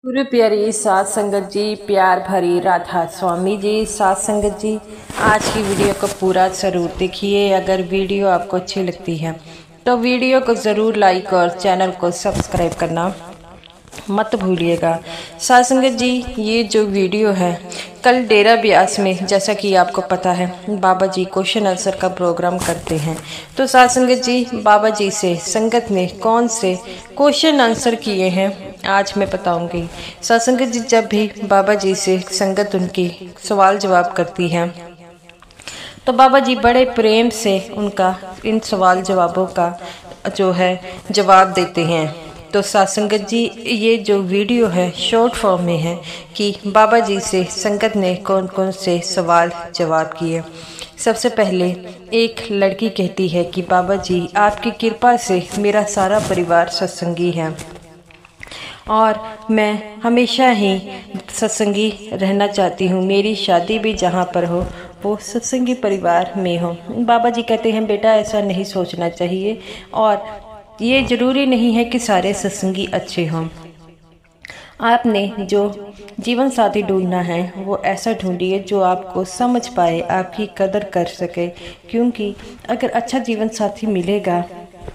गुरु प्यारी सात संगत जी, प्यार भरी राधा स्वामी जी। सात संगत जी, आज की वीडियो को पूरा जरूर देखिए। अगर वीडियो आपको अच्छी लगती है तो वीडियो को ज़रूर लाइक और चैनल को सब्सक्राइब करना मत भूलिएगा। सात संगत जी, ये जो वीडियो है कल डेरा ब्यास में, जैसा कि आपको पता है, बाबा जी क्वेश्चन आंसर का प्रोग्राम करते हैं। तो सात संगत जी, बाबा जी से संगत ने कौन से क्वेश्चन आंसर किए हैं आज मैं बताऊंगी। सात संगत जी, जब भी बाबा जी से संगत उनकी सवाल जवाब करती है तो बाबा जी बड़े प्रेम से उनका इन सवाल जवाबों का जो है जवाब देते हैं। तो सात संगत जी, ये जो वीडियो है शॉर्ट फॉर्म में है कि बाबा जी से संगत ने कौन कौन से सवाल जवाब किए। सबसे पहले एक लड़की कहती है कि बाबा जी, आपकी कृपा से मेरा सारा परिवार सत्संगी है और मैं हमेशा ही सत्संगी रहना चाहती हूँ। मेरी शादी भी जहाँ पर हो वो सत्संगी परिवार में हो। बाबा जी कहते हैं, बेटा ऐसा नहीं सोचना चाहिए और ये ज़रूरी नहीं है कि सारे सत्संगी अच्छे हों। आपने जो जीवन साथी ढूंढना है वो ऐसा ढूंढिए जो आपको समझ पाए, आपकी कदर कर सके। क्योंकि अगर अच्छा जीवन साथी मिलेगा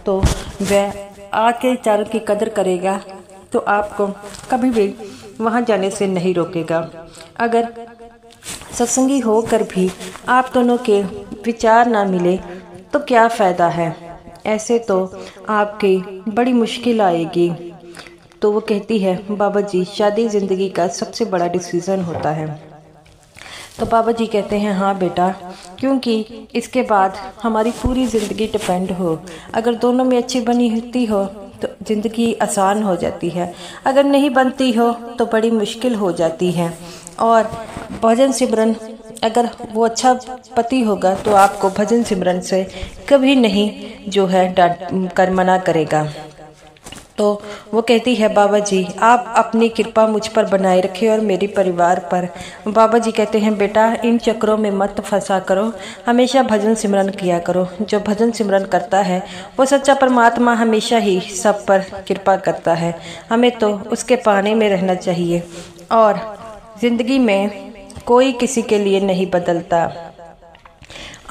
तो वह आके चारों की कदर करेगा तो आपको कभी भी वहाँ जाने से नहीं रोकेगा। अगर सत्संगी होकर भी आप दोनों के विचार ना मिले तो क्या फ़ायदा है, ऐसे तो आपकी बड़ी मुश्किल आएगी। तो वो कहती है, बाबा जी, शादी ज़िंदगी का सबसे बड़ा डिसीज़न होता है। तो बाबा जी कहते हैं, हाँ बेटा, क्योंकि इसके बाद हमारी पूरी ज़िंदगी डिपेंड हो। अगर दोनों में अच्छी बनी होती हो तो ज़िंदगी आसान हो जाती है, अगर नहीं बनती हो तो बड़ी मुश्किल हो जाती है। और भजन सिमरन, अगर वो अच्छा पति होगा तो आपको भजन सिमरन से कभी नहीं जो है डांट कर मना करेगा। तो वो कहती है, बाबा जी, आप अपनी कृपा मुझ पर बनाए रखें और मेरे परिवार पर। बाबा जी कहते हैं, बेटा, इन चक्रों में मत फंसा करो, हमेशा भजन सिमरन किया करो। जो भजन सिमरन करता है वो सच्चा परमात्मा हमेशा ही सब पर कृपा करता है। हमें तो उसके पाने में रहना चाहिए और ज़िंदगी में कोई किसी के लिए नहीं बदलता।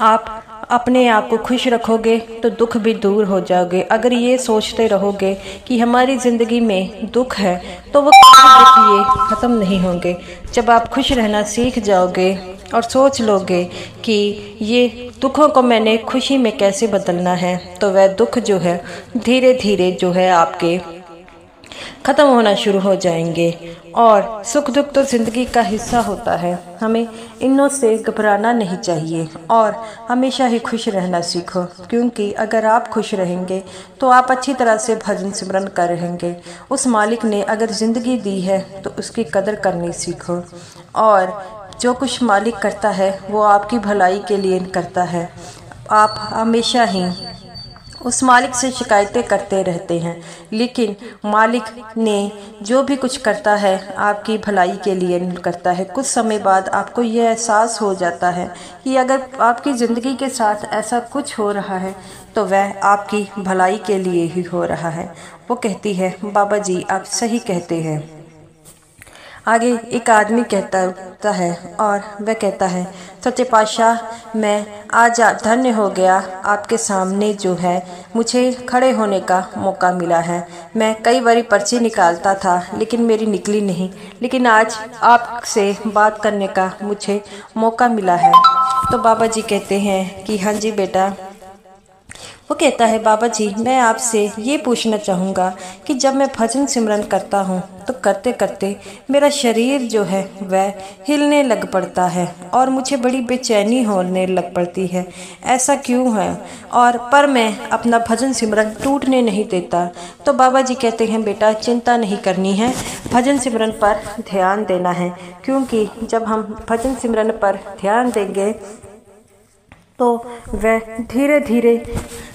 आप अपने आप को खुश रखोगे तो दुख भी दूर हो जाओगे। अगर ये सोचते रहोगे कि हमारी ज़िंदगी में दुख है तो वो दुख ये ख़त्म नहीं होंगे। जब आप खुश रहना सीख जाओगे और सोच लोगे कि ये दुखों को मैंने खुशी में कैसे बदलना है, तो वह दुख जो है धीरे धीरे जो है आपके ख़त्म होना शुरू हो जाएंगे। और सुख दुख तो ज़िंदगी का हिस्सा होता है, हमें इनों से घबराना नहीं चाहिए और हमेशा ही खुश रहना सीखो। क्योंकि अगर आप खुश रहेंगे तो आप अच्छी तरह से भजन सिमरन कर रहेंगे। उस मालिक ने अगर ज़िंदगी दी है तो उसकी कदर करनी सीखो। और जो कुछ मालिक करता है वो आपकी भलाई के लिए करता है। आप हमेशा ही उस मालिक से शिकायतें करते रहते हैं, लेकिन मालिक ने जो भी कुछ करता है आपकी भलाई के लिए करता है। कुछ समय बाद आपको यह एहसास हो जाता है कि अगर आपकी ज़िंदगी के साथ ऐसा कुछ हो रहा है तो वह आपकी भलाई के लिए ही हो रहा है। वो कहती है, बाबा जी, आप सही कहते हैं। आगे एक आदमी कहता है और वह कहता है, सच्चे पातशाह, मैं आज धन्य हो गया, आपके सामने जो है मुझे खड़े होने का मौका मिला है। मैं कई बारी पर्ची निकालता था लेकिन मेरी निकली नहीं, लेकिन आज आपसे बात करने का मुझे मौका मिला है। तो बाबा जी कहते हैं कि हाँ जी बेटा। वो कहता है, बाबा जी, मैं आपसे ये पूछना चाहूँगा कि जब मैं भजन सिमरन करता हूँ तो करते करते मेरा शरीर जो है वह हिलने लग पड़ता है और मुझे बड़ी बेचैनी होने लग पड़ती है। ऐसा क्यों है? और पर मैं अपना भजन सिमरन टूटने नहीं देता। तो बाबा जी कहते हैं, बेटा, चिंता नहीं करनी है, भजन सिमरन पर ध्यान देना है। क्योंकि जब हम भजन सिमरन पर ध्यान देंगे तो वह धीरे धीरे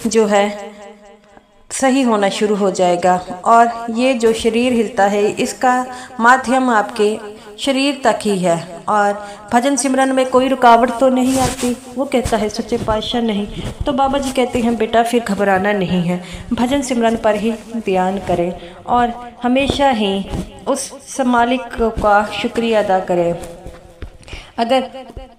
जो है सही होना शुरू हो जाएगा। और ये जो शरीर हिलता है इसका माध्यम आपके शरीर तक ही है और भजन सिमरन में कोई रुकावट तो नहीं आती। वो कहता है सच्चे पातशाह नहीं। तो बाबा जी कहते हैं बेटा फिर घबराना नहीं है, भजन सिमरन पर ही ध्यान करें और हमेशा ही उस मालिक का शुक्रिया अदा करें। अगर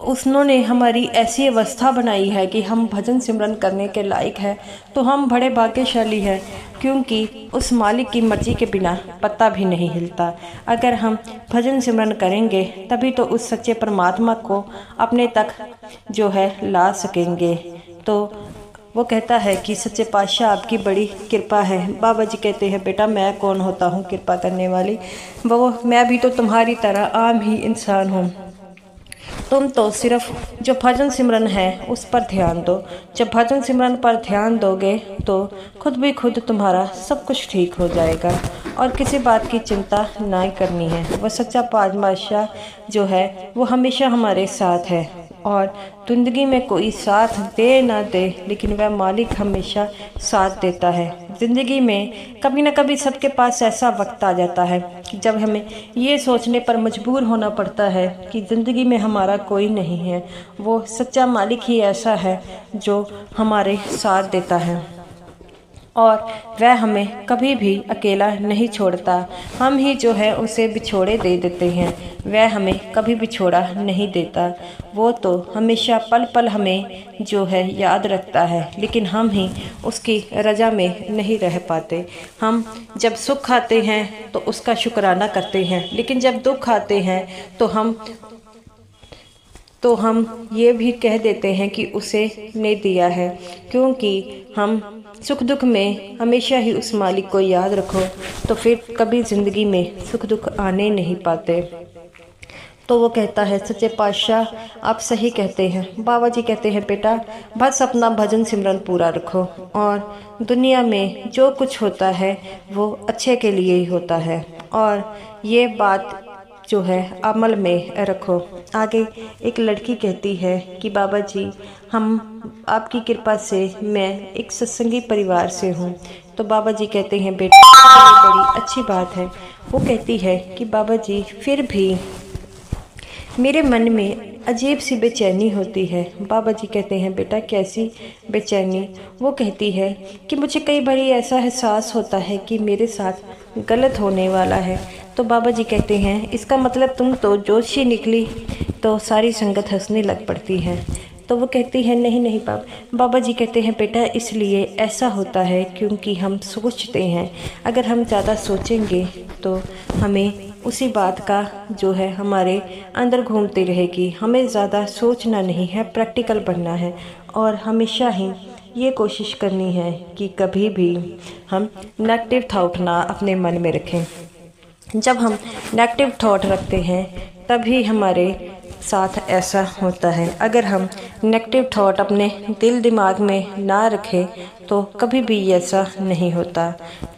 उन्होंने हमारी ऐसी अवस्था बनाई है कि हम भजन सिमरन करने के लायक है तो हम बड़े भाग्यशाली हैं, क्योंकि उस मालिक की मर्जी के बिना पत्ता भी नहीं हिलता। अगर हम भजन सिमरन करेंगे तभी तो उस सच्चे परमात्मा को अपने तक जो है ला सकेंगे। तो वो कहता है कि सच्चे पातशाह आपकी बड़ी कृपा है। बाबा जी कहते हैं बेटा मैं कौन होता हूँ कृपा करने वाली, वो मैं भी तो तुम्हारी तरह आम ही इंसान हूँ। तुम तो सिर्फ जो भजन सिमरन है उस पर ध्यान दो। जब भजन सिमरन पर ध्यान दोगे तो खुद भी खुद तुम्हारा सब कुछ ठीक हो जाएगा और किसी बात की चिंता ना करनी है। वह सच्चा पातशाह जो है वो हमेशा हमारे साथ है और जिंदगी में कोई साथ दे ना दे लेकिन वह मालिक हमेशा साथ देता है। ज़िंदगी में कभी ना कभी सबके पास ऐसा वक्त आ जाता है कि जब हमें ये सोचने पर मजबूर होना पड़ता है कि ज़िंदगी में हमारा कोई नहीं है। वो सच्चा मालिक ही ऐसा है जो हमारे साथ देता है और वह हमें कभी भी अकेला नहीं छोड़ता। हम ही जो है उसे बिछोड़े दे देते हैं, वह हमें कभी बिछोड़ा नहीं देता। वो तो हमेशा पल पल हमें जो है याद रखता है, लेकिन हम ही उसकी रजा में नहीं रह पाते। हम जब सुख आते हैं तो उसका शुक्राना करते हैं, लेकिन जब दुख आते हैं तो हम ये भी कह देते हैं कि उसे ने दिया है, क्योंकि हम सुख दुख में हमेशा ही उस मालिक को याद रखो तो फिर कभी ज़िंदगी में सुख दुख आने नहीं पाते। तो वो कहता है सच्चे पातशाह आप सही कहते हैं। बाबा जी कहते हैं बेटा बस अपना भजन सिमरन पूरा रखो और दुनिया में जो कुछ होता है वो अच्छे के लिए ही होता है और ये बात जो है अमल में रखो। आगे एक लड़की कहती है कि बाबा जी हम आपकी कृपा से मैं एक सत्संगी परिवार से हूँ। तो बाबा जी कहते हैं बेटा ये बड़ी अच्छी बात है। वो कहती है कि बाबा जी फिर भी मेरे मन में अजीब सी बेचैनी होती है। बाबा जी कहते हैं बेटा कैसी बेचैनी? वो कहती है कि मुझे कई बार ऐसा एहसास होता है कि मेरे साथ गलत होने वाला है। तो बाबा जी कहते हैं इसका मतलब तुम तो जोशी निकली। तो सारी संगत हंसने लग पड़ती है। तो वो कहती है नहीं नहीं बाबा जी कहते हैं बेटा इसलिए ऐसा होता है क्योंकि हम सोचते हैं, अगर हम ज़्यादा सोचेंगे तो हमें उसी बात का जो है हमारे अंदर घूमती रहेगी। हमें ज़्यादा सोचना नहीं है, प्रैक्टिकल बनना है और हमेशा ही ये कोशिश करनी है कि कभी भी हम नेगेटिव थॉट ना अपने मन में रखें। जब हम नेगेटिव थॉट रखते हैं तभी हमारे साथ ऐसा होता है। अगर हम नेगेटिव थॉट अपने दिल दिमाग में ना रखें तो कभी भी ऐसा नहीं होता।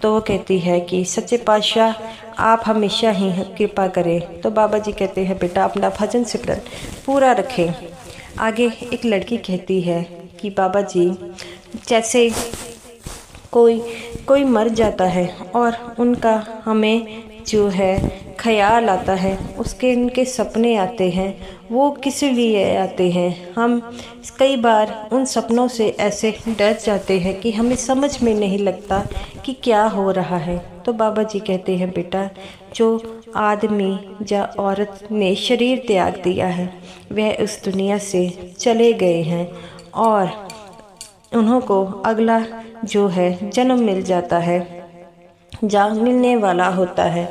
तो वो कहती है कि सच्चे पातशाह आप हमेशा ही कृपा करें। तो बाबा जी कहते हैं बेटा अपना भजन सिमरन पूरा रखें। आगे एक लड़की कहती है कि बाबा जी जैसे कोई मर जाता है और उनका हमें जो है ख्याल आता है, उनके सपने आते हैं, वो किस लिए आते हैं? हम कई बार उन सपनों से ऐसे डर जाते हैं कि हमें समझ में नहीं लगता कि क्या हो रहा है। तो बाबा जी कहते हैं बेटा जो आदमी या औरत ने शरीर त्याग दिया है वह उस दुनिया से चले गए हैं और उन्हों को अगला जो है जन्म मिल जाता है या मिलने वाला होता है।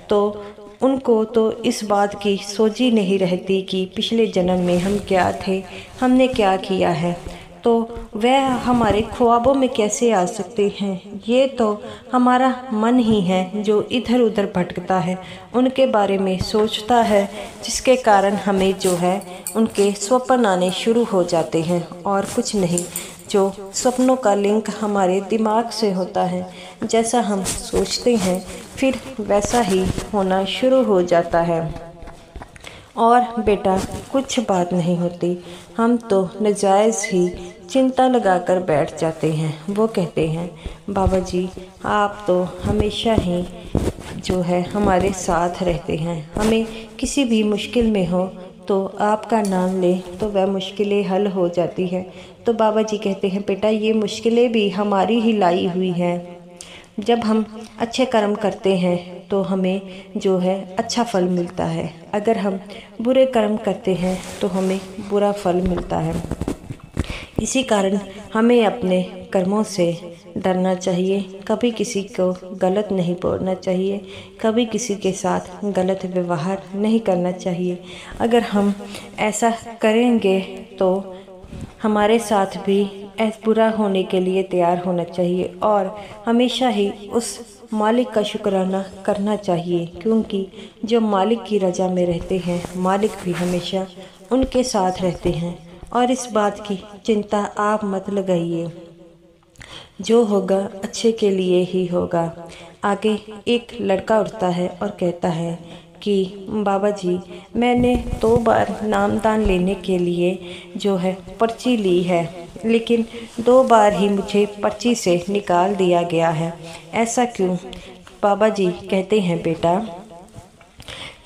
तो उनको तो इस बात की सोची नहीं रहती कि पिछले जन्म में हम क्या थे, हमने क्या किया है। तो वह हमारे ख्वाबों में कैसे आ सकते हैं? ये तो हमारा मन ही है जो इधर उधर भटकता है, उनके बारे में सोचता है, जिसके कारण हमें जो है उनके स्वप्न आने शुरू हो जाते हैं और कुछ नहीं। जो सपनों का लिंक हमारे दिमाग से होता है, जैसा हम सोचते हैं फिर वैसा ही होना शुरू हो जाता है। और बेटा कुछ बात नहीं होती, हम तो नाजायज़ ही चिंता लगाकर बैठ जाते हैं। वो कहते हैं बाबा जी आप तो हमेशा ही जो है हमारे साथ रहते हैं। हमें किसी भी मुश्किल में हो तो आपका नाम ले तो वह मुश्किलें हल हो जाती है। तो बाबा जी कहते हैं बेटा ये मुश्किलें भी हमारी ही लाई हुई हैं। जब हम अच्छे कर्म करते हैं तो हमें जो है अच्छा फल मिलता है, अगर हम बुरे कर्म करते हैं तो हमें बुरा फल मिलता है। इसी कारण हमें अपने कर्मों से डरना चाहिए, कभी किसी को गलत नहीं बोलना चाहिए, कभी किसी के साथ गलत व्यवहार नहीं करना चाहिए। अगर हम ऐसा करेंगे तो हमारे साथ भी ऐसा बुरा होने के लिए तैयार होना चाहिए और हमेशा ही उस मालिक का शुक्राना करना चाहिए, क्योंकि जो मालिक की रज़ा में रहते हैं मालिक भी हमेशा उनके साथ रहते हैं। और इस बात की चिंता आप मत लगाइए, जो होगा अच्छे के लिए ही होगा। आगे एक लड़का उठता है और कहता है कि बाबा जी मैंने 2 बार नामदान लेने के लिए जो है पर्ची ली है, लेकिन 2 बार ही मुझे पर्ची से निकाल दिया गया है, ऐसा क्यों? बाबा जी कहते हैं बेटा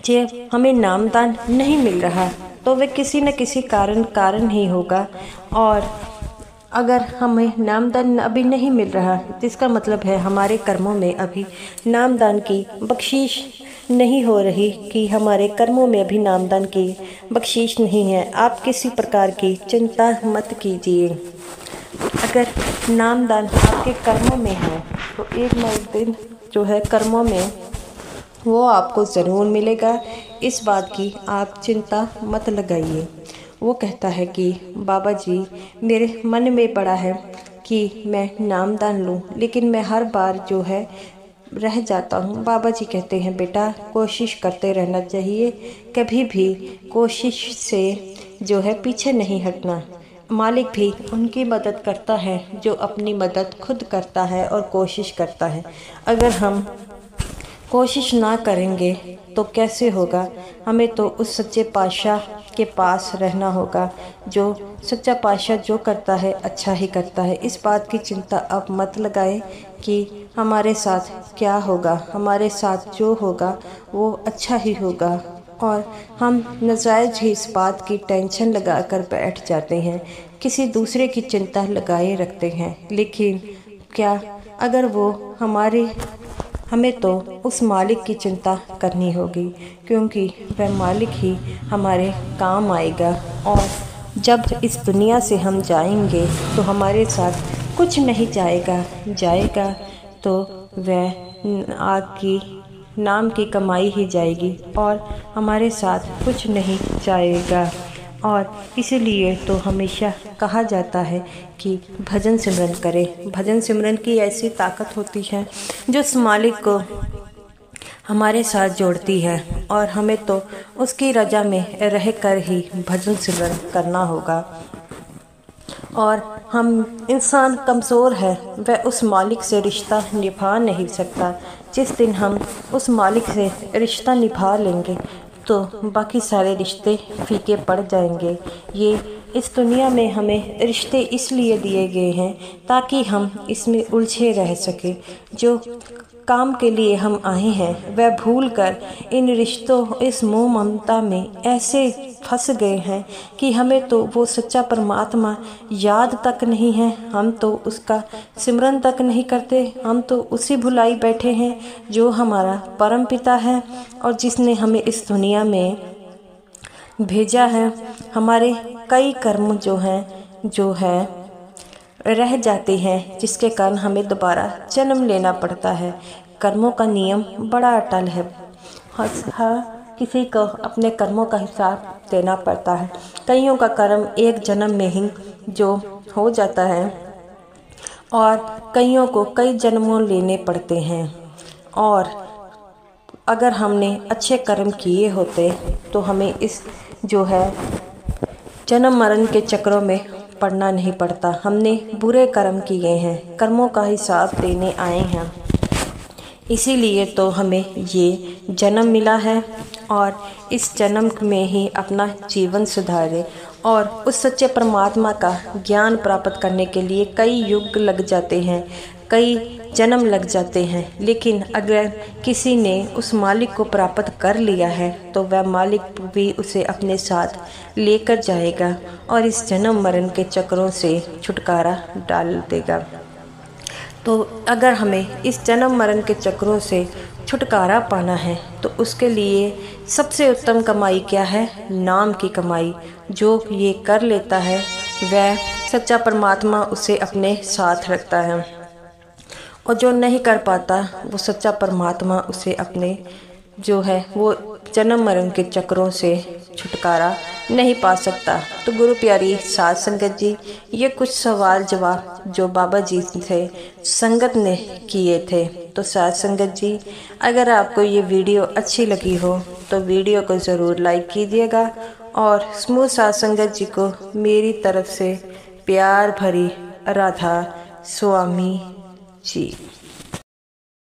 जब हमें नामदान नहीं मिल रहा तो वह किसी न किसी कारण ही होगा, और अगर हमें नामदान अभी नहीं मिल रहा जिसका मतलब है हमारे कर्मों में अभी नामदान की बख्शीश नहीं हो रही, कि हमारे कर्मों में अभी नामदान की बख्शीश नहीं है। आप किसी प्रकार की चिंता मत कीजिए। अगर नामदान आपके कर्मों में है तो एक न एक दिन जो है कर्मों में वो आपको ज़रूर मिलेगा, इस बात की आप चिंता मत लगाइए। वो कहता है कि बाबा जी मेरे मन में पड़ा है कि मैं नामदान लूं, लेकिन मैं हर बार जो है रह जाता हूं। बाबा जी कहते हैं बेटा कोशिश करते रहना चाहिए, कभी भी कोशिश से जो है पीछे नहीं हटना। मालिक भी उनकी मदद करता है जो अपनी मदद खुद करता है और कोशिश करता है। अगर हम कोशिश ना करेंगे तो कैसे होगा? हमें तो उस सच्चे पातशाह के पास रहना होगा। जो सच्चा पातशाह जो करता है अच्छा ही करता है। इस बात की चिंता आप मत लगाएं कि हमारे साथ क्या होगा, हमारे साथ जो होगा वो अच्छा ही होगा, और हम नाजायज़ ही इस बात की टेंशन लगा कर बैठ जाते हैं, किसी दूसरे की चिंता लगाए रखते हैं। लेकिन क्या अगर वो हमें तो उस मालिक की चिंता करनी होगी, क्योंकि वह मालिक ही हमारे काम आएगा। और जब इस दुनिया से हम जाएंगे तो हमारे साथ कुछ नहीं जाएगा तो वह आग की नाम की कमाई ही जाएगी और हमारे साथ कुछ नहीं जाएगा। और इसीलिए तो हमेशा कहा जाता है कि भजन सिमरन करें। भजन सिमरन की ऐसी ताकत होती है जो उस मालिक को हमारे साथ जोड़ती है, और हमें तो उसकी रजा में रह कर ही भजन सिमरन करना होगा। और हम इंसान कमज़ोर है, वह उस मालिक से रिश्ता निभा नहीं सकता। जिस दिन हम उस मालिक से रिश्ता निभा लेंगे तो बाकी सारे रिश्ते फीके पड़ जाएंगे। ये इस दुनिया में हमें रिश्ते इसलिए दिए गए हैं ताकि हम इसमें उलझे रह सकें। जो काम के लिए हम आए हैं वह भूलकर इन रिश्तों, इस मोह ममता में ऐसे फंस गए हैं कि हमें तो वो सच्चा परमात्मा याद तक नहीं है, हम तो उसका सिमरन तक नहीं करते। हम तो उसी भुलाई बैठे हैं जो हमारा परम पिता है और जिसने हमें इस दुनिया में भेजा है। हमारे कई कर्म जो है रह जाते हैं, जिसके कारण हमें दोबारा जन्म लेना पड़ता है। कर्मों का नियम बड़ा अटल है, हर किसी को अपने कर्मों का हिसाब देना पड़ता है। कईयों का कर्म एक जन्म में ही जो हो जाता है और कईयों को कई जन्मों लेने पड़ते हैं। और अगर हमने अच्छे कर्म किए होते तो हमें इस जो है जन्म मरण के चक्रों में पड़ना नहीं पड़ता। हमने बुरे कर्म किए हैं, कर्मों का हिसाब देने आए हैं, इसीलिए तो हमें ये जन्म मिला है। और इस जन्म में ही अपना जीवन सुधारे और उस सच्चे परमात्मा का ज्ञान प्राप्त करने के लिए कई युग लग जाते हैं, कई जन्म लग जाते हैं, लेकिन अगर किसी ने उस मालिक को प्राप्त कर लिया है तो वह मालिक भी उसे अपने साथ लेकर जाएगा और इस जन्म मरण के चक्रों से छुटकारा डाल देगा। तो अगर हमें इस जन्म मरण के चक्रों से छुटकारा पाना है तो उसके लिए सबसे उत्तम कमाई क्या है? नाम की कमाई। जो ये कर लेता है वह सच्चा परमात्मा उसे अपने साथ रखता है, और जो नहीं कर पाता वो सच्चा परमात्मा उसे अपने जो है वो जन्म मरण के चक्रों से छुटकारा नहीं पा सकता। तो गुरु प्यारी साध संगत जी, ये कुछ सवाल जवाब जो बाबा जी थे संगत ने किए थे। तो साध संगत जी, अगर आपको ये वीडियो अच्छी लगी हो तो वीडियो को ज़रूर लाइक कीजिएगा, और समूह साध संगत जी को मेरी तरफ से प्यार भरी राधा स्वामी जी।